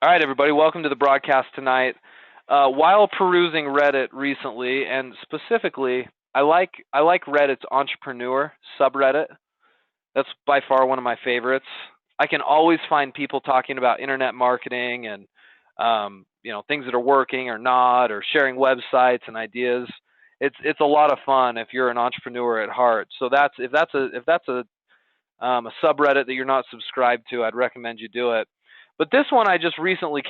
All right, everybody, welcome to the broadcast tonight. While perusing Reddit recently, and specifically, I like Reddit's entrepreneur subreddit. That's by far one of my favorites. I can always find people talking about internet marketing and things that are working or not, or sharing websites and ideas. It's a lot of fun if you're an entrepreneur at heart. So if that's a subreddit that you're not subscribed to, I'd recommend you do it. But this one I just recently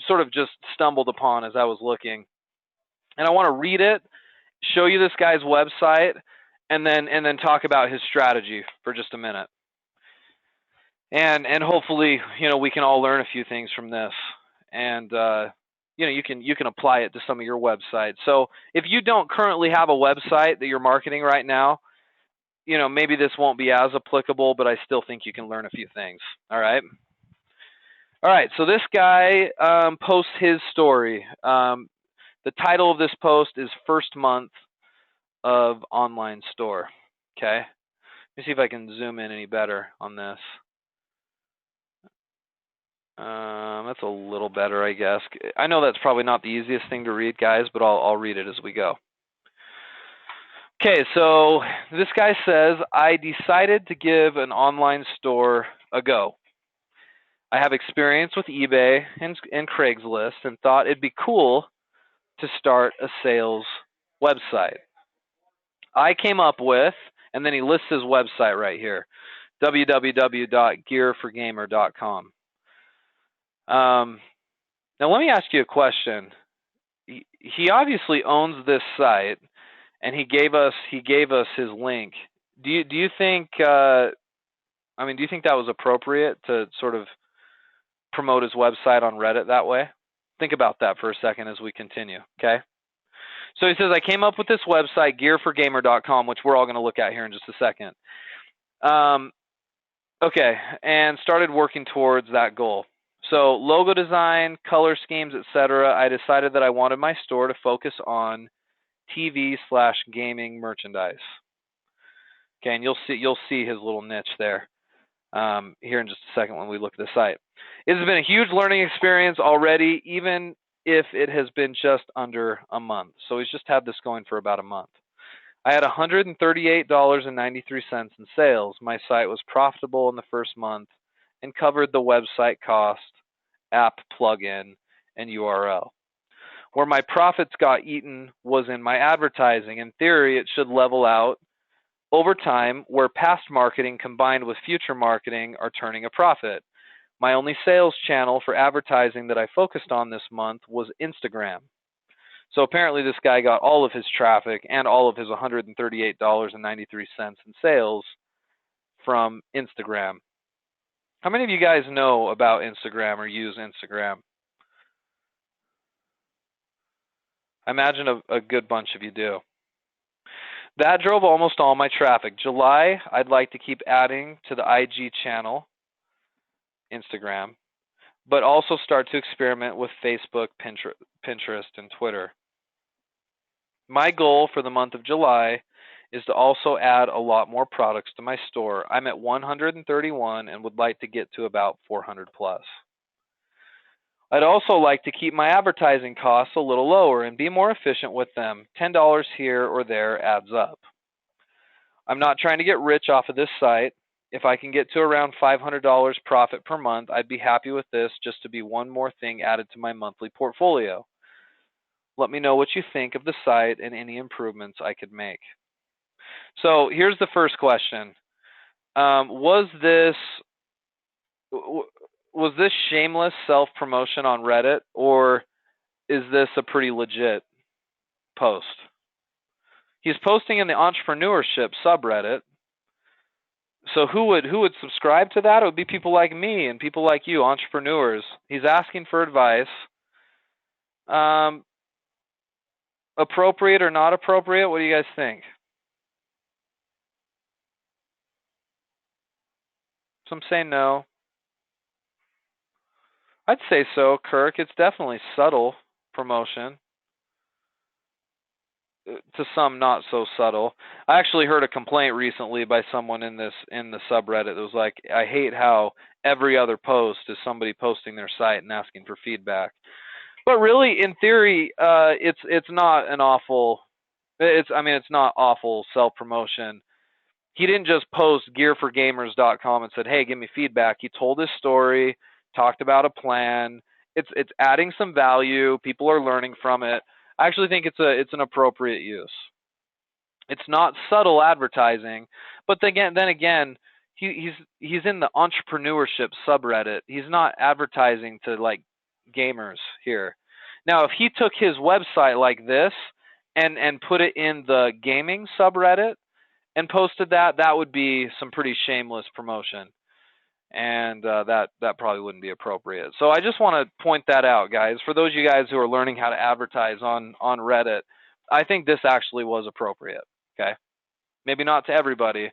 sort of just stumbled upon as I was looking, and I want to read it, show you this guy's website, and then talk about his strategy for just a minute. And hopefully, we can all learn a few things from this, and you can apply it to some of your websites. So if you don't currently have a website that you're marketing right now, maybe this won't be as applicable, but I still think you can learn a few things. All right. All right, so this guy posts his story. The title of this post is First Month of Online Store. Okay, let me see if I can zoom in any better on this. That's a little better, I guess. I know that's probably not the easiest thing to read, guys, but I'll read it as we go. Okay, so this guy says, I decided to give an online store a go. I have experience with eBay and Craigslist and thought it'd be cool to start a sales website. I came up with, and then he lists his website right here, www.gearforgamer.com. Now let me ask you a question. He obviously owns this site, and he gave us his link. Do you think do you think that was appropriate to sort of promote his website on Reddit that way? Think about that for a second as we continue, okay? So he says, I came up with this website, gearforgamer.com, which we're all going to look at here in just a second. Okay, and started working towards that goal. So logo design, color schemes, etc. I decided that I wanted my store to focus on TV/gaming merchandise. Okay, and you'll see his little niche there here in just a second when we look at the site. It has been a huge learning experience already, even if it has been just under a month. So he's just had this going for about a month. I had $138.93 in sales. My site was profitable in the first month and covered the website cost, app plugin, and URL. Where my profits got eaten was in my advertising. In theory, it should level out over time, where past marketing combined with future marketing are turning a profit. My only sales channel for advertising that I focused on this month was Instagram. So apparently this guy got all of his traffic and all of his $138.93 in sales from Instagram. How many of you guys know about Instagram or use Instagram? I imagine a good bunch of you do. That drove almost all my traffic. July, I'd like to keep adding to the IG channel, Instagram, but also start to experiment with Facebook, Pinterest, and Twitter. My goal for the month of July is to also add a lot more products to my store. I'm at 131 and would like to get to about 400 plus. I'd also like to keep my advertising costs a little lower and be more efficient with them. $10 here or there adds up. I'm not trying to get rich off of this site. If I can get to around $500 profit per month, I'd be happy with this, just to be one more thing added to my monthly portfolio. Let me know what you think of the site and any improvements I could make. So here's the first question. Was this shameless self-promotion on Reddit, or is this a pretty legit post? He's posting in the entrepreneurship subreddit. So who would subscribe to that? It would be people like me and people like you, entrepreneurs. He's asking for advice. Appropriate or not appropriate? What do you guys think? Some say no. I'd say so, Kirk. It's definitely subtle promotion. to some not so subtle. I actually heard a complaint recently by someone in the subreddit that was like, I hate how every other post is somebody posting their site and asking for feedback. But really, in theory, it's not an awful. It's not awful self promotion. He didn't just post gearforgamers.com and said, "Hey, give me feedback." He told his story, talked about a plan. It's adding some value. People are learning from it. I actually think it's an appropriate use. It's not subtle advertising, but then again, he's in the entrepreneurship subreddit. He's not advertising to like gamers here. Now, if he took his website like this and put it in the gaming subreddit and posted that, that would be some pretty shameless promotion, and that probably wouldn't be appropriate. So I just want to point that out, guys. For those of you guys who are learning how to advertise on Reddit, I think this actually was appropriate. Okay, maybe not to everybody.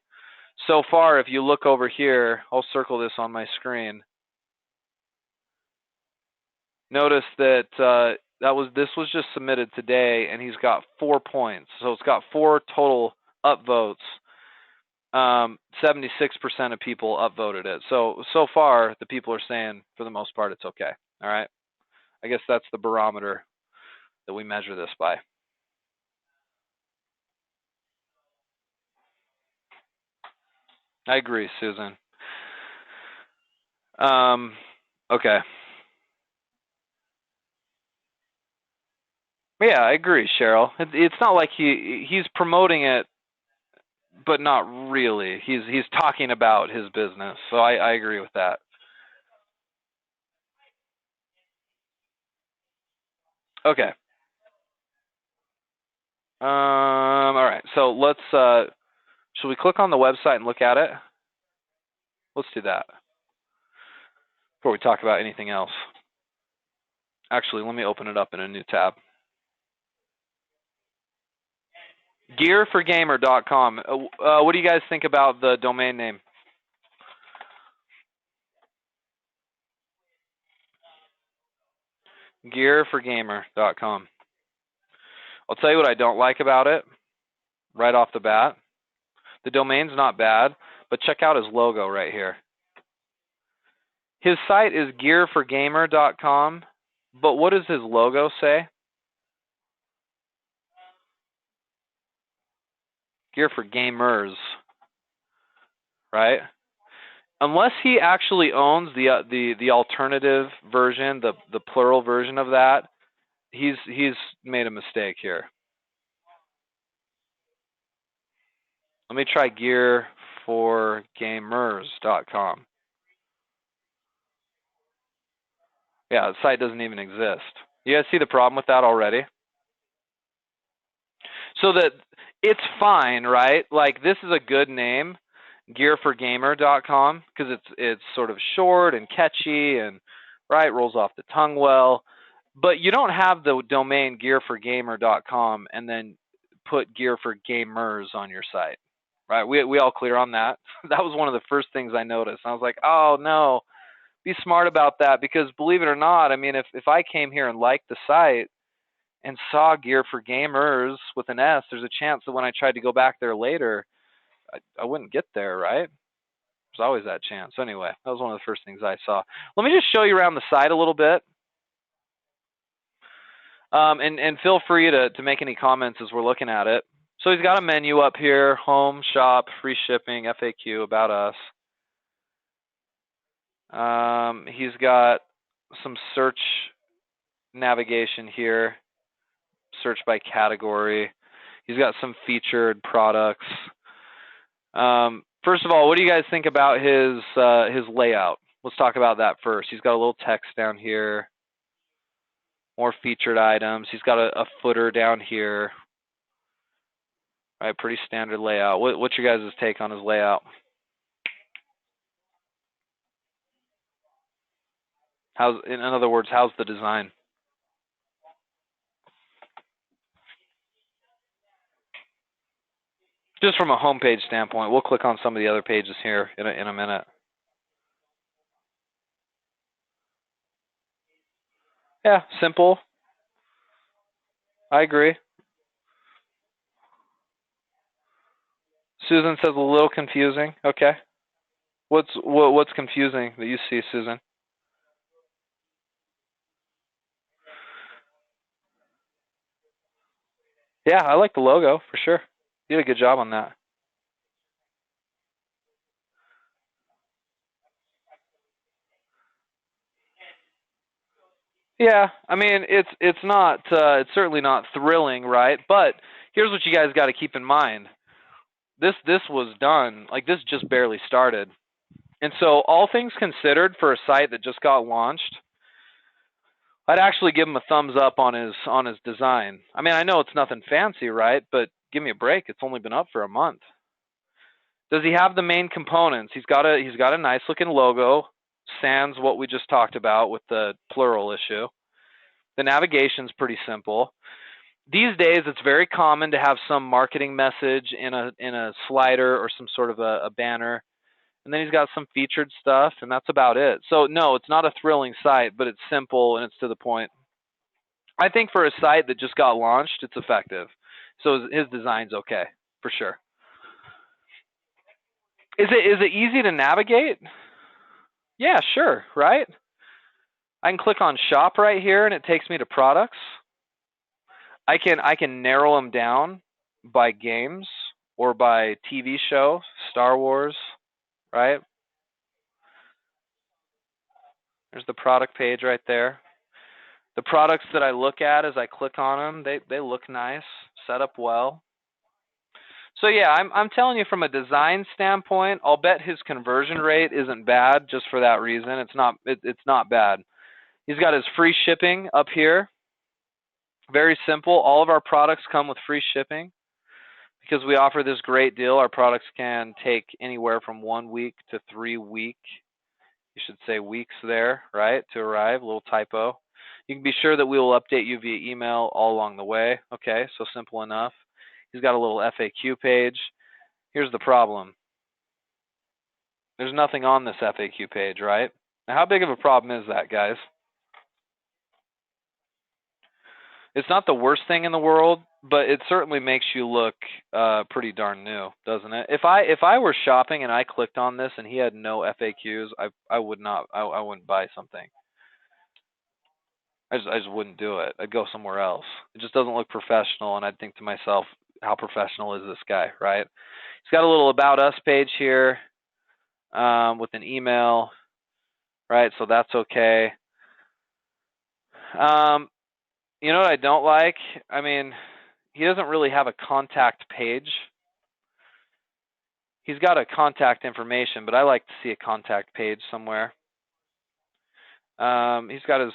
So far, if you look over here, I'll circle this on my screen. Notice that this was just submitted today, and he's got 4 points. So it's got 4 total upvotes. 76% of people upvoted it. So far, the people are saying, for the most part, it's okay. All right. I guess that's the barometer that we measure this by. I agree, Susan. Okay. Yeah, I agree, Cheryl. It's not like he's promoting it, but not really. He's talking about his business. So I agree with that. Okay. All right. So let's. Should we click on the website and look at it? Let's do that before we talk about anything else. Actually, let me open it up in a new tab. Gearforgamer.com. What do you guys think about the domain name? Gearforgamer.com. I'll tell you what I don't like about it right off the bat. The domain's not bad, but check out his logo right here. His site is gearforgamer.com, but what does his logo say? Gear for gamers, right? Unless he actually owns the alternative version, the plural version of that, he's made a mistake here. Let me try gearforgamers.com. Yeah, the site doesn't even exist. You guys see the problem with that already? So that it's fine, right? Like, this is a good name, gearforgamer.com, because it's sort of short and catchy and, right, rolls off the tongue well. But you don't have the domain gearforgamer.com and then put gear for gamers on your site, right? We all clear on that? That was one of the first things I noticed. I was like, oh, no, be smart about that, because believe it or not, I mean, if I came here and liked the site and saw gear for gamers with an S, there's a chance that when I tried to go back there later, I wouldn't get there, right? There's always that chance. Anyway, that was one of the first things I saw. Let me just show you around the site a little bit. And feel free to make any comments as we're looking at it. So he's got a menu up here: home, shop, free shipping, FAQ, about us. He's got some search navigation here, search by category. He's got some featured products. First of all, what do you guys think about his layout? Let's talk about that first. He's got a little text down here, more featured items. He's got a footer down here. All right, pretty standard layout. What's your guys' take on his layout? In other words, how's the design? Just from a homepage standpoint, we'll click on some of the other pages here in a minute. Yeah, simple. I agree. Susan says a little confusing. Okay. What's confusing that you see, Susan? Yeah, I like the logo for sure. You did a good job on that. Yeah, I mean it's certainly not thrilling, right? But here's what you guys got to keep in mind. This was done, like this just barely started. And so all things considered for a site that just got launched, I'd actually give him a thumbs up on his design. I mean, I know it's nothing fancy, right? But give me a break. It's only been up for a month. Does he have the main components? He's got a nice looking logo, sans what we just talked about with the plural issue. The navigation's pretty simple. These days, it's very common to have some marketing message in a slider or some sort of a banner, and then he's got some featured stuff, and that's about it. So no, it's not a thrilling site, but it's simple and it's to the point. I think for a site that just got launched, it's effective. So his design's okay for sure. Is it easy to navigate? Yeah, sure, right? I can click on shop right here and it takes me to products. I can narrow them down by games or by TV show, Star Wars, right? There's the product page right there. The products that I look at as I click on them, they look nice, set up well. So yeah, I'm telling you from a design standpoint, I'll bet his conversion rate isn't bad just for that reason. It's not bad. He's got his free shipping up here. Very simple. All of our products come with free shipping. Because we offer this great deal, our products can take anywhere from 1 week to 3 week. You should say weeks there, right, to arrive. A little typo. You can be sure that we will update you via email all along the way. Okay, so simple enough. He's got a little FAQ page. Here's the problem. There's nothing on this FAQ page, right? Now, how big of a problem is that, guys? It's not the worst thing in the world, but it certainly makes you look pretty darn new, doesn't it? If I were shopping and I clicked on this and he had no FAQs, I wouldn't buy something. I just wouldn't do it. I'd go somewhere else. It just doesn't look professional, and I'd think to myself, how professional is this guy, right? He's got a little about us page here with an email, right? So that's okay. You know what I don't like? I mean, he doesn't really have a contact page. He's got a contact information, but I like to see a contact page somewhere. He's got his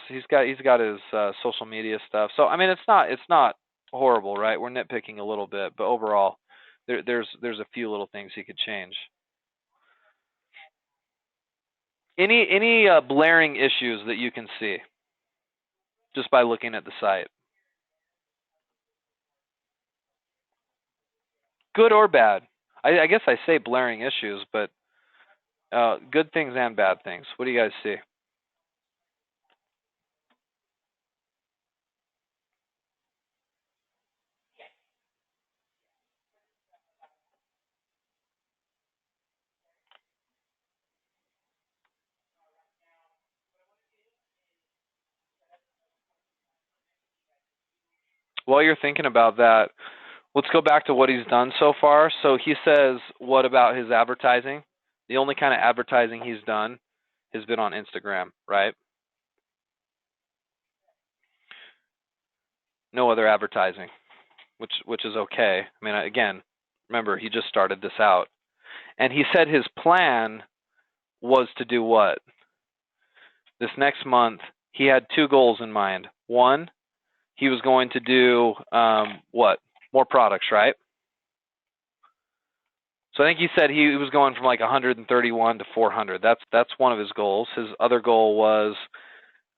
social media stuff. So I mean, it's not horrible, right? We're nitpicking a little bit, but overall, there's a few little things he could change. Any blaring issues that you can see just by looking at the site, good or bad? I guess I say blaring issues, but good things and bad things. What do you guys see? While you're thinking about that, let's go back to what he's done so far. So he says, what about his advertising? The only kind of advertising he's done has been on Instagram, right? No other advertising, which is okay. I mean, again, remember he just started this out, and he said his plan was to do what? This next month, he had two goals in mind. One, he was going to do what? More products, right? So I think he said he was going from like 131 to 400. That's one of his goals. His other goal was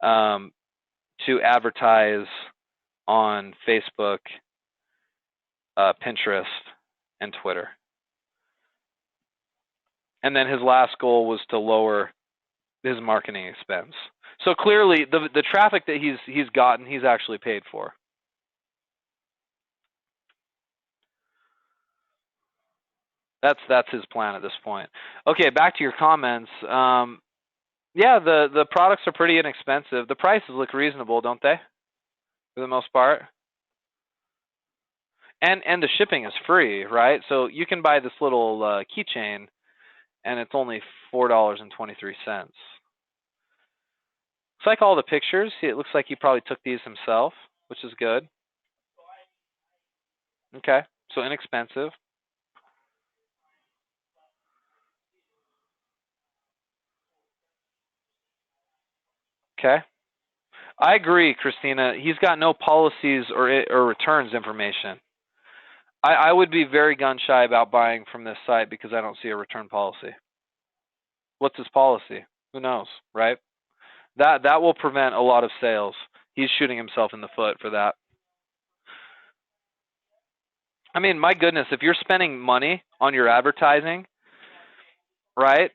to advertise on Facebook, Pinterest, and Twitter. And then his last goal was to lower his marketing expense. So clearly, the traffic that he's gotten, he's actually paid for. That's his plan at this point. Okay, back to your comments. Yeah, the products are pretty inexpensive. The prices look reasonable, don't they? For the most part. And the shipping is free, right? So you can buy this little keychain, and it's only $4.23. It's like all the pictures. See, it looks like he probably took these himself, which is good. Okay, so inexpensive. Okay, I agree, Christina. He's got no policies or returns information. I would be very gun shy about buying from this site because I don't see a return policy. What's his policy? Who knows, right? That will prevent a lot of sales. He's shooting himself in the foot for that. I mean, my goodness, if you're spending money on your advertising, right,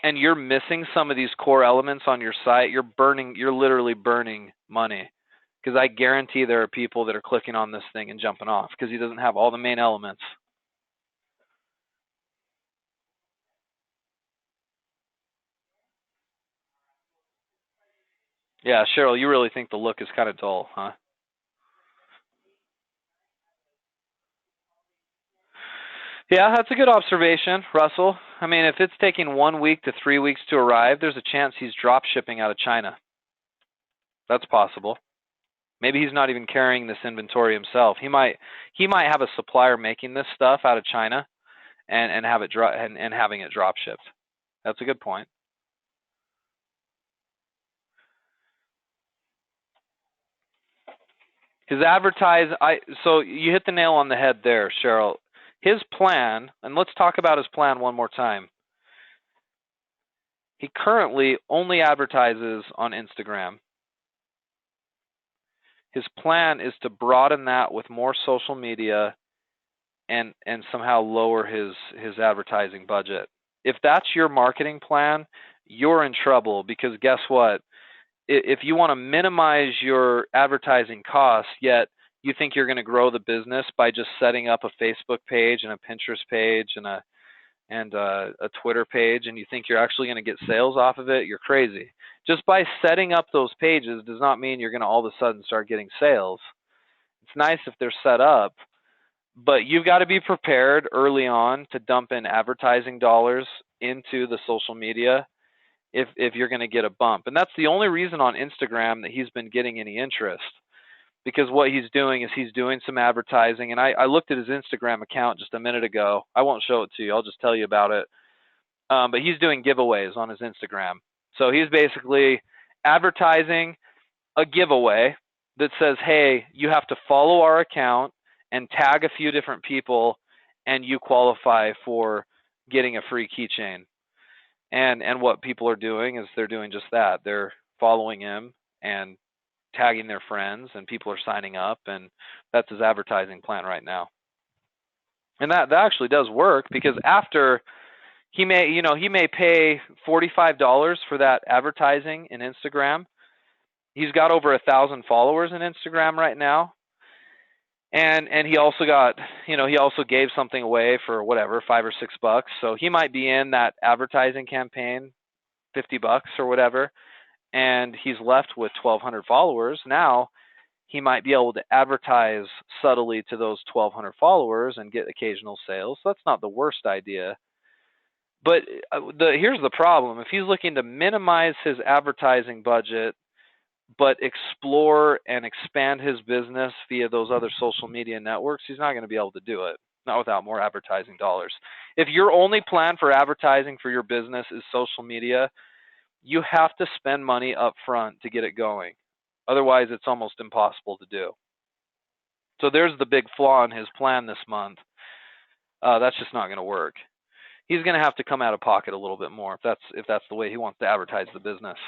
and you're missing some of these core elements on your site, you're literally burning money. Because I guarantee there are people that are clicking on this thing and jumping off because he doesn't have all the main elements. Yeah, Cheryl, you really think the look is kind of dull, huh? Yeah, that's a good observation, Russell. I mean, if it's taking 1 week to 3 weeks to arrive, there's a chance he's drop shipping out of China. That's possible. Maybe he's not even carrying this inventory himself. He might have a supplier making this stuff out of China and have it and having it drop shipped. That's a good point. So you hit the nail on the head there, Cheryl. His plan, and let's talk about his plan one more time. He currently only advertises on Instagram. His plan is to broaden that with more social media and somehow lower his advertising budget. If that's your marketing plan, you're in trouble because guess what? If you want to minimize your advertising costs, yet you think you're going to grow the business by just setting up a Facebook page and a Pinterest page and a Twitter page, and you think you're actually going to get sales off of it, you're crazy. Just by setting up those pages does not mean you're going to all of a sudden start getting sales. It's nice if they're set up, but you've got to be prepared early on to dump in advertising dollars into the social media if you're going to get a bump. And that's the only reason on Instagram that he's been getting any interest, because what he's doing is he's doing some advertising. And I looked at his Instagram account just a minute ago. I won't show it to you. I'll just tell you about it. But he's doing giveaways on his Instagram. So he's basically advertising a giveaway that says, hey, you have to follow our account and tag a few different people, and you qualify for getting a free keychain. And what people are doing is they're doing just that. They're following him and tagging their friends, and people are signing up, and that's his advertising plan right now. And that actually does work, because after he may pay $45 for that advertising in Instagram. He's got over 1,000 followers in Instagram right now. And he also got, he also gave something away for whatever, $5 or $6. So he might be in that advertising campaign, $50 or whatever, and he's left with 1,200 followers. Now he might be able to advertise subtly to those 1,200 followers and get occasional sales. So that's not the worst idea. But here's the problem. If he's looking to minimize his advertising budget, but explore and expand his business via those other social media networks, he's not going to be able to do it, not without more advertising dollars. If your only plan for advertising for your business is social media, you have to spend money up front to get it going. Otherwise, it's almost impossible to do. So there's the big flaw in his plan this month. That's just not going to work. He's going to have to come out of pocket a little bit more if that's the way he wants to advertise the business.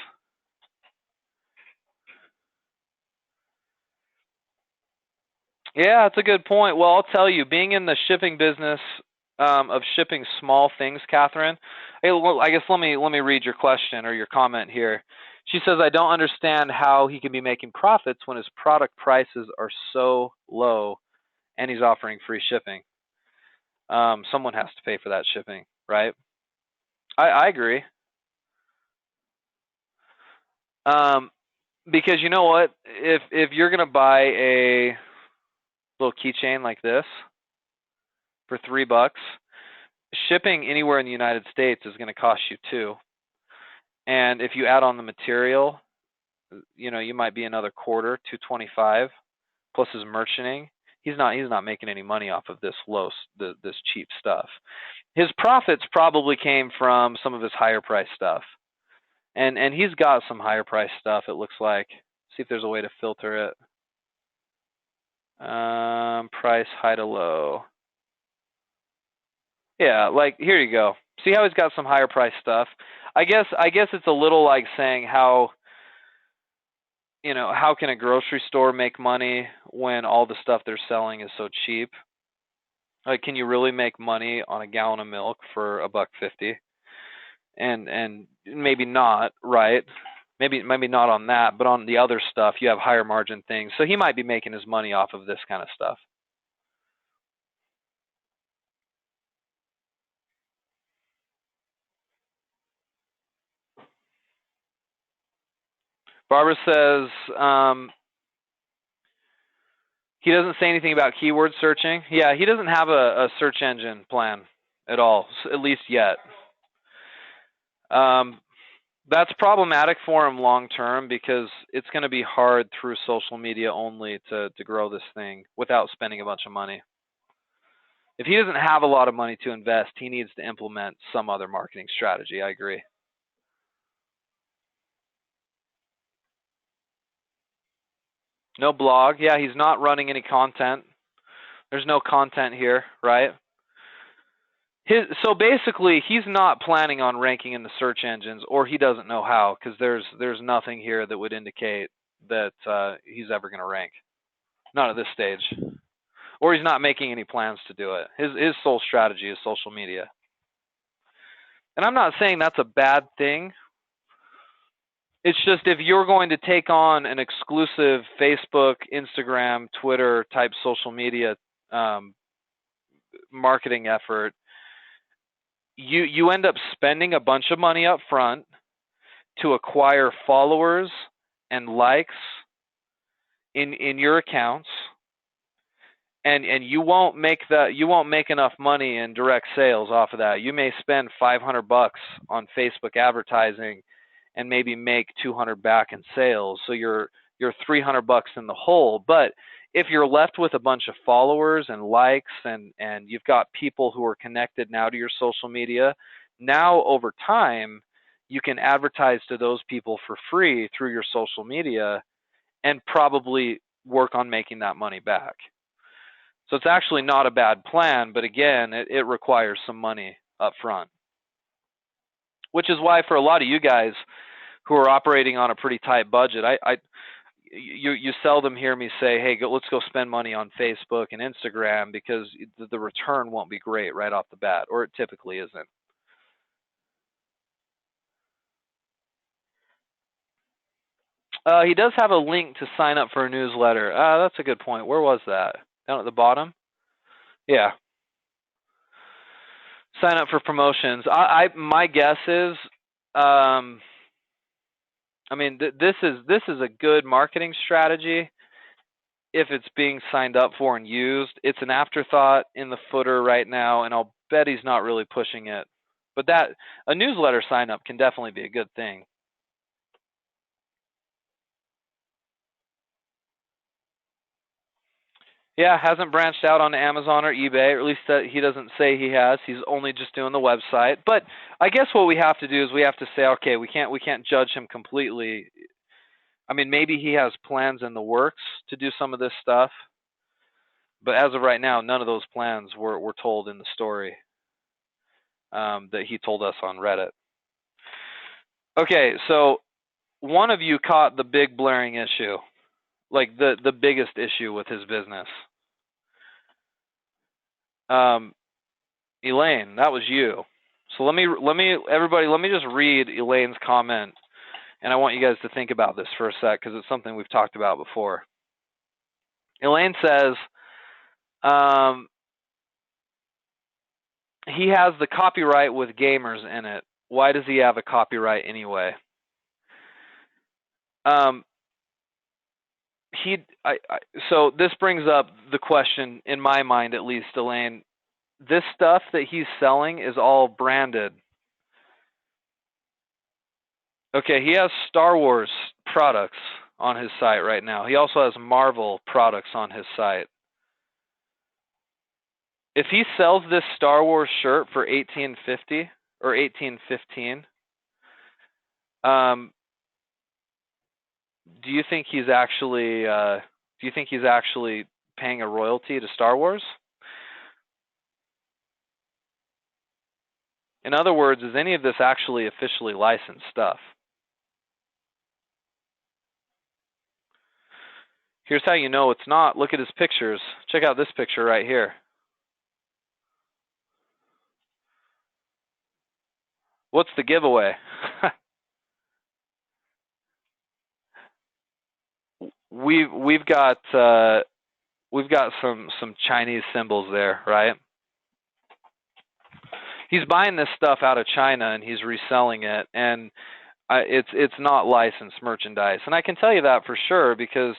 Yeah, that's a good point. Well, I'll tell you, being in the shipping business of shipping small things, Catherine. I guess let me read your question or your comment here. She says, I don't understand how he can be making profits when his product prices are so low and he's offering free shipping. Someone has to pay for that shipping, right? I agree. Because you know what? If you're gonna buy a little keychain like this for $3, shipping anywhere in the United States is going to cost you $2. And if you add on the material, you might be another quarter, $2.25, plus his merchanting. He's not making any money off of this this cheap stuff. His profits probably came from some of his higher price stuff. And he's got some higher price stuff, it looks like. See if there's a way to filter it. Price high to low. Yeah, like here you go. See how he's got some higher price stuff. I guess it's a little like saying how can a grocery store make money when all the stuff they're selling is so cheap? Like, can you really make money on a gallon of milk for $1.50? And maybe not, right? Maybe not on that, but on the other stuff, you have higher margin things. So he might be making his money off of this kind of stuff. Barbara says he doesn't say anything about keyword searching. Yeah, he doesn't have a search engine plan at all, at least yet. That's problematic for him long term because it's going to be hard through social media only to grow this thing without spending a bunch of money. If he doesn't have a lot of money to invest, he needs to implement some other marketing strategy. I agree. No blog. Yeah, he's not running any content. There's no content here, right? So basically, he's not planning on ranking in the search engines, or he doesn't know how, because there's nothing here that would indicate that he's ever going to rank. Not at this stage. Or he's not making any plans to do it. His sole strategy is social media. And I'm not saying that's a bad thing. It's just if you're going to take on an exclusive Facebook, Instagram, Twitter type social media marketing effort, you end up spending a bunch of money up front to acquire followers and likes in your accounts, and you won't make enough money in direct sales off of that. You may spend $500 on Facebook advertising and maybe make 200 back in sales, so you're $300 in the hole. But if you're left with a bunch of followers and likes and you've got people who are connected now to your social media, now over time you can advertise to those people for free through your social media and probably work on making that money back. So it's actually not a bad plan, but again, it requires some money up front. Which is why for a lot of you guys who are operating on a pretty tight budget, you seldom hear me say, hey, let's go spend money on Facebook and Instagram, because the return won't be great right off the bat, or it typically isn't. He does have a link to sign up for a newsletter. That's a good point. Where was that? Down at the bottom? Yeah. Sign up for promotions. My guess is, this is a good marketing strategy if it's being signed up for and used. It's an afterthought in the footer right now, and I'll bet he's not really pushing it. But a newsletter sign up can definitely be a good thing. Yeah, hasn't branched out on Amazon or eBay, or at least he doesn't say he has. He's only just doing the website. But I guess what we have to do is we have to say, okay, we can't judge him completely. I mean, maybe he has plans in the works to do some of this stuff, but as of right now, none of those plans were told in the story that he told us on Reddit. Okay, so one of you caught the big blaring issue, like the biggest issue with his business. Elaine, that was you. So let me just read Elaine's comment, and I want you guys to think about this for a sec, because it's something we've talked about before. Elaine says, he has the copyright with gamers in it. Why does he have a copyright anyway? So this brings up the question, in my mind at least, Elaine. This stuff that he's selling is all branded. Okay, he has Star Wars products on his site right now. He also has Marvel products on his site. If he sells this Star Wars shirt for $18.50 or $18.15, do you think he's actually paying a royalty to Star Wars? In other words, is any of this actually officially licensed stuff? Here's how you know it's not. Look at his pictures. Check out this picture right here. What's the giveaway? we've got some Chinese symbols there, right? He's buying this stuff out of China and he's reselling it, and it's not licensed merchandise. And I can tell you that for sure because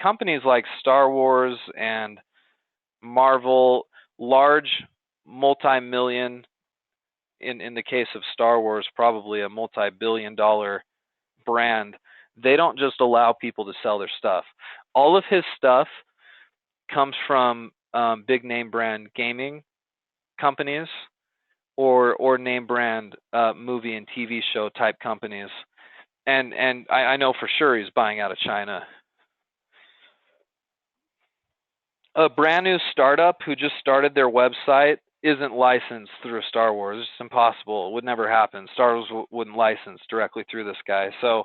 companies like Star Wars and Marvel, large multi-million, in the case of Star Wars, probably a multi-billion-dollar brand, they don't just allow people to sell their stuff. All of his stuff comes from big name brand gaming companies or name brand movie and TV show type companies. And I know for sure he's buying out of China. A brand new startup who just started their website isn't licensed through Star Wars. It's impossible. It would never happen. Star Wars wouldn't license directly through this guy. So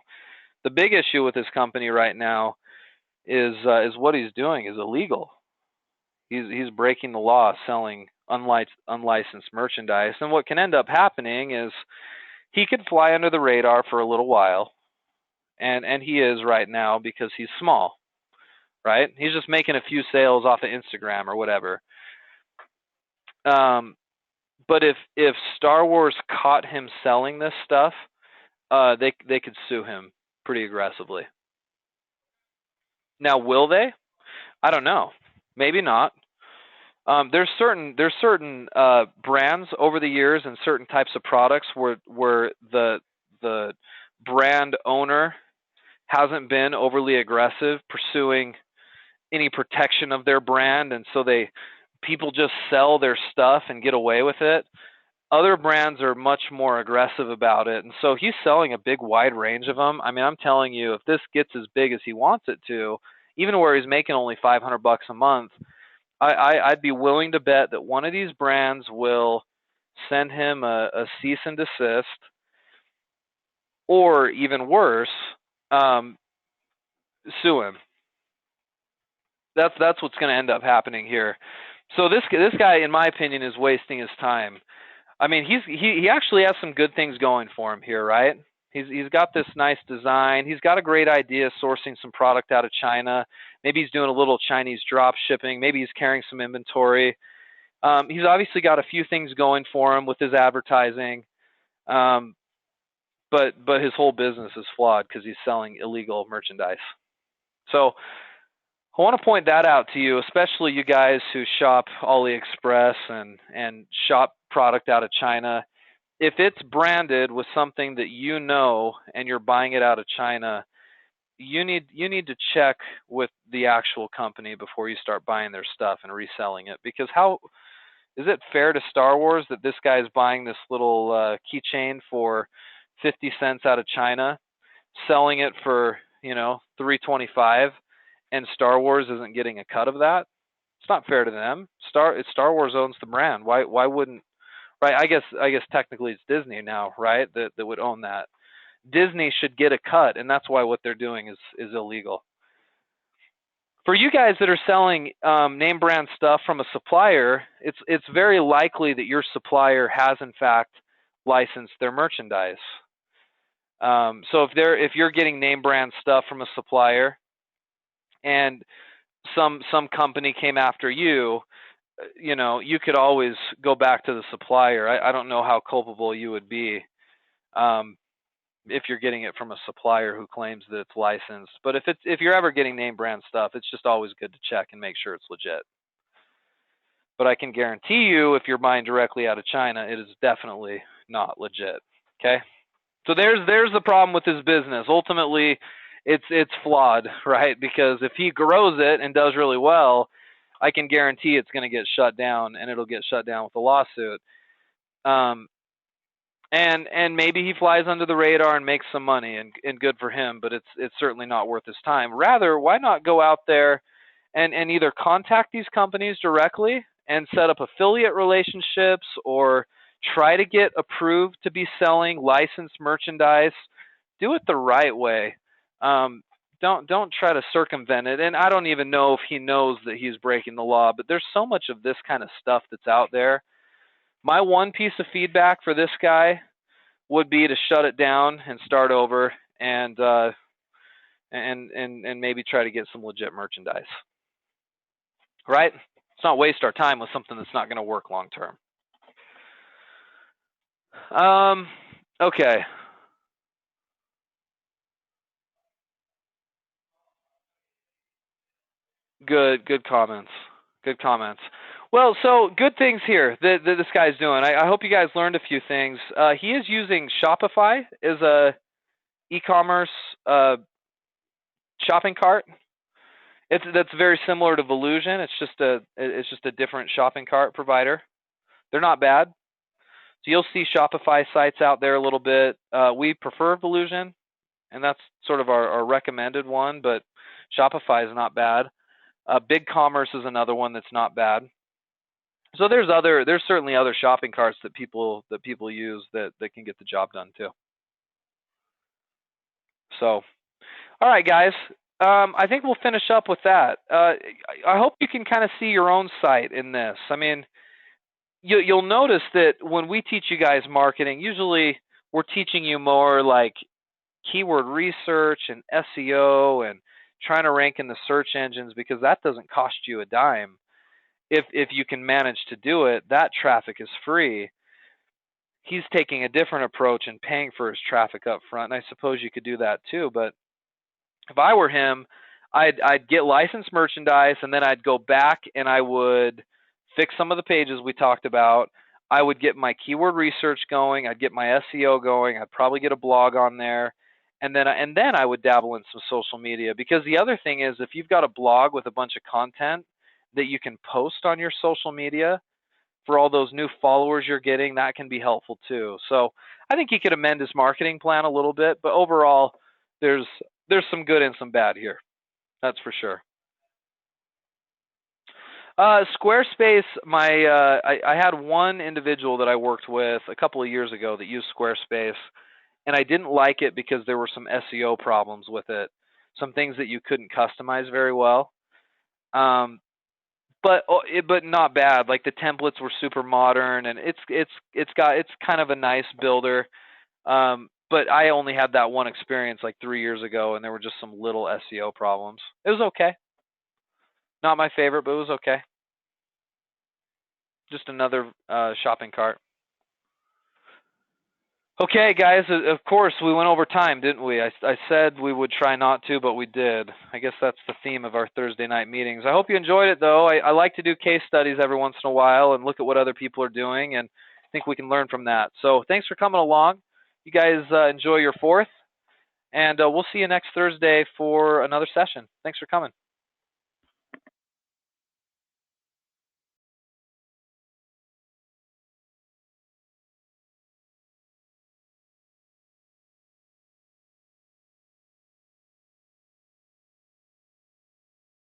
the big issue with this company right now is what he's doing is illegal. He's breaking the law, selling unlicensed merchandise. And what can end up happening is he could fly under the radar for a little while, and he is right now because he's small, right? He's just making a few sales off of Instagram or whatever. But if Star Wars caught him selling this stuff, they could sue him pretty aggressively. Now, will they? I don't know. Maybe not. There's certain brands over the years and certain types of products where the brand owner hasn't been overly aggressive pursuing any protection of their brand, and so people just sell their stuff and get away with it. Other brands are much more aggressive about it, and so he's selling a big wide range of them. I mean, I'm telling you, if this gets as big as he wants it to, even where he's making only $500 a month, I'd be willing to bet that one of these brands will send him a cease and desist, or even worse, sue him. That's what's going to end up happening here. So this guy, in my opinion, is wasting his time. I mean, he actually has some good things going for him here, right? He's got this nice design. He's got a great idea sourcing some product out of China. Maybe he's doing a little Chinese drop shipping. Maybe he's carrying some inventory. He's obviously got a few things going for him with his advertising, but his whole business is flawed because he's selling illegal merchandise. So I want to point that out to you, especially you guys who shop AliExpress and shop product out of China. If it's branded with something that you know and you're buying it out of China, you need to check with the actual company before you start buying their stuff and reselling it. Because how is it fair to Star Wars that this guy's buying this little keychain for 50 cents out of China, selling it for $3.25, and Star Wars isn't getting a cut of that? It's not fair to them. Star Wars owns the brand. Why wouldn't? Right? I guess technically it's Disney now, right? That would own that. Disney should get a cut, and that's why what they're doing is illegal. For you guys that are selling name brand stuff from a supplier, it's very likely that your supplier has in fact licensed their merchandise. So if you're getting name brand stuff from a supplier, and some company came after you, you could always go back to the supplier. I don't know how culpable you would be um, if you're getting it from a supplier who claims that it's licensed. But if you're ever getting name brand stuff, it's just always good to check and make sure it's legit. But I can guarantee you, if you're buying directly out of China, it is definitely not legit. Okay, so there's the problem with his business. Ultimately, it's flawed, right? Because if he grows it and does really well, I can guarantee it's going to get shut down, and it'll get shut down with a lawsuit. Um, and maybe he flies under the radar and makes some money, and good for him. But it's certainly not worth his time. Rather, why not go out there and either contact these companies directly and set up affiliate relationships, or try to get approved to be selling licensed merchandise. Do it the right way. Don't try to circumvent it. And I don't even know if he knows that he's breaking the law, but there's so much of this kind of stuff that's out there. My one piece of feedback for this guy would be to shut it down and start over, and maybe try to get some legit merchandise. Right? Let's not waste our time with something that's not going to work long term. Okay. Good comments. Good comments. Well, so good things here that this guy's doing. I hope you guys learned a few things. He is using Shopify as a e-commerce shopping cart. That's very similar to Volusion. It's just a different shopping cart provider. They're not bad. So you'll see Shopify sites out there a little bit. We prefer Volusion, and that's sort of our recommended one. But Shopify is not bad. BigCommerce is another one that's not bad. So there's certainly other shopping carts that people use that can get the job done too. So, all right, guys. I think we'll finish up with that. I hope you can kind of see your own site in this. I mean, you'll notice that when we teach you guys marketing, usually we're teaching you more like keyword research and SEO and trying to rank in the search engines, because that doesn't cost you a dime. If you can manage to do it, that traffic is free. He's taking a different approach and paying for his traffic up front, and I suppose you could do that too. But if I were him, I'd get licensed merchandise, and then I'd go back and I would fix some of the pages we talked about. I would get my keyword research going. I'd get my SEO going. I'd probably get a blog on there. And then I would dabble in some social media, because the other thing is, if you've got a blog with a bunch of content that you can post on your social media for all those new followers you're getting, that can be helpful too. So I think he could amend his marketing plan a little bit, but overall, there's some good and some bad here. That's for sure. Squarespace, I had one individual that I worked with a couple of years ago that used Squarespace, and I didn't like it because there were some SEO problems with it, some things that you couldn't customize very well. Um, but not bad. Like the templates were super modern, and it's kind of a nice builder. But I only had that one experience like 3 years ago, and there were just some little SEO problems. It was okay. Not my favorite, but it was okay. Just another shopping cart. Okay, guys, of course, we went over time, didn't we? I said we would try not to, but we did. I guess that's the theme of our Thursday night meetings. I hope you enjoyed it, though. I like to do case studies every once in a while and look at what other people are doing, and I think we can learn from that. So thanks for coming along. You guys enjoy your 4th, and we'll see you next Thursday for another session. Thanks for coming.